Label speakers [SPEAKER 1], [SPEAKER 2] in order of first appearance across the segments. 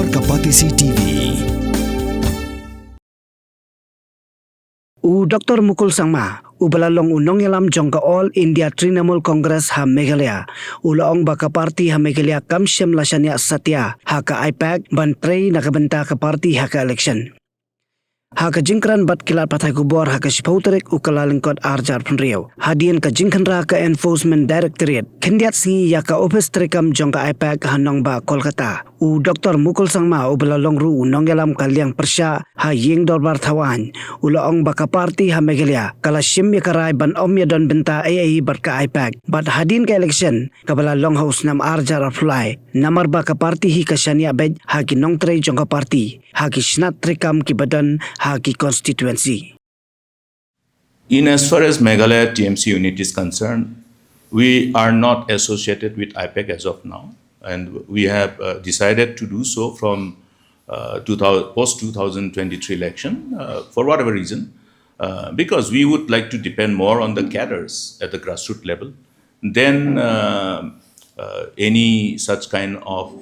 [SPEAKER 1] Kabar Kapatisi TV.
[SPEAKER 2] Dr. Mukul Sangma, balalong unong yalam jongka All India Trinamool Congress ha Meghalaya. Ulaong baka parti ha Meghalaya kamsyam la Shaniah Satya ha ka Ipac bantrei nakabenta ka parti ha ka Elekshon. Haka jingkran bat kilat patay kubor haka sipauterik ukalalingkot arjar penriau. Hadian ka jingkanra ka Enforcement Directorate. Kendiat singi ya ka office trikam jong ka Ipac hanong ba Kolkata. Dr. Mukul Sangma balalong ru unong yalam kaliang persya ha ying dorbar tawan. Ulaong baka parti ha Meghalaya. Kala shim ya karay ban om ya don benta ay bat ka Ipac. Bat hadin ka Elekshon kabalalong haus nam arjar aflay. Namar ba ka parti hi ka Shaniah bed ha kinong trey jong ka parti. Ha ki snat trikam ki badan Haki constituency.
[SPEAKER 3] In as far as Meghalaya TMC unit is concerned, we are not associated with Ipac as of now, and we have decided to do so from post-2023 election for whatever reason, because we would like to depend more on the cadres at the grassroots level than any such kind of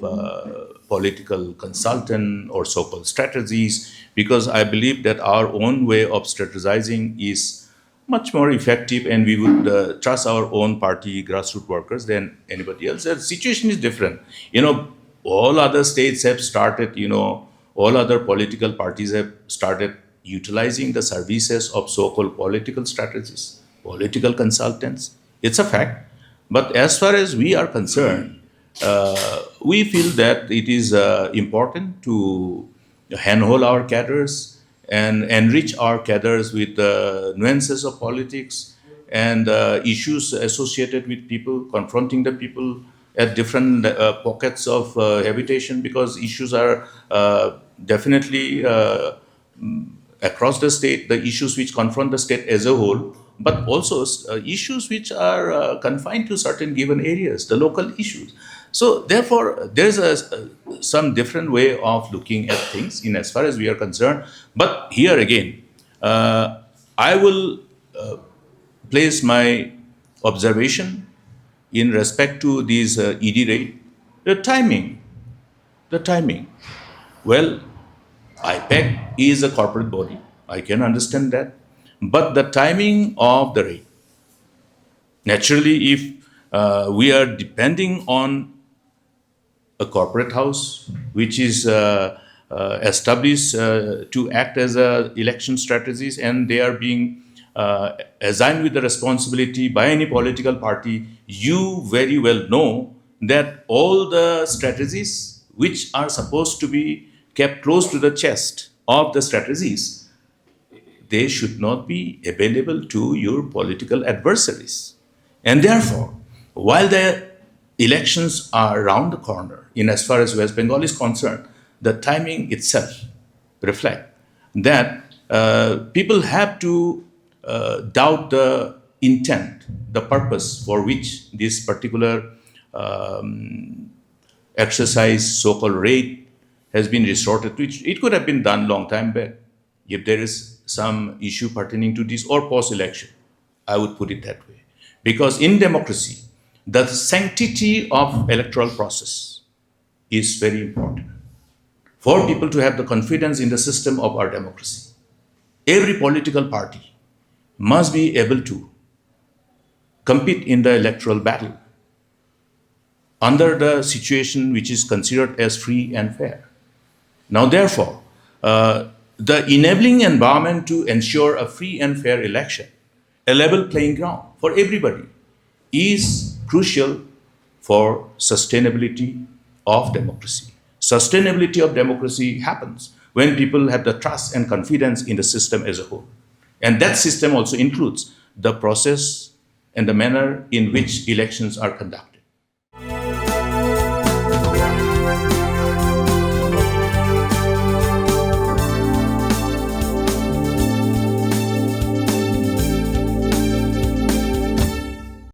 [SPEAKER 3] political consultant or so-called strategies, because I believe that our own way of strategizing is much more effective, and we would trust our own party grassroots workers than anybody else. The situation is different. All other states have started, all other political parties have started utilizing the services of so-called political strategists, political consultants. It's a fact. But as far as we are concerned, we feel that it is important to handhold our cadres and enrich our cadres with the nuances of politics and issues associated with people, confronting the people at different pockets of habitation, because issues are definitely across the state, the issues which confront the state as a whole, but also issues which are confined to certain given areas, the local issues. So therefore, there's some different way of looking at things in as far as we are concerned. But here again, I will place my observation in respect to these ED rate. The timing. Well, Ipac is a corporate body. I can understand that. But the timing of the rate. Naturally, if we are depending on a corporate house which is established to act as election strategies, and they are being assigned with the responsibility by any political party, you very well know that all the strategies which are supposed to be kept close to the chest of the strategies, they should not be available to your political adversaries. And therefore, while the elections are around the corner, in as far as West Bengal is concerned, the timing itself reflects that people have to doubt the intent, the purpose for which this particular exercise, so-called raid, has been resorted to. It could have been done long time back if there is some issue pertaining to this, or post-election. I would put it that way. Because in democracy, the sanctity of electoral process is very important for people to have the confidence in the system of our democracy. Every political party must be able to compete in the electoral battle under the situation which is considered as free and fair. Now, therefore, the enabling environment to ensure a free and fair election, a level playing ground for everybody, is crucial for sustainability of democracy. Sustainability of democracy happens when people have the trust and confidence in the system as a whole. And that system also includes the process and the manner in which elections are conducted.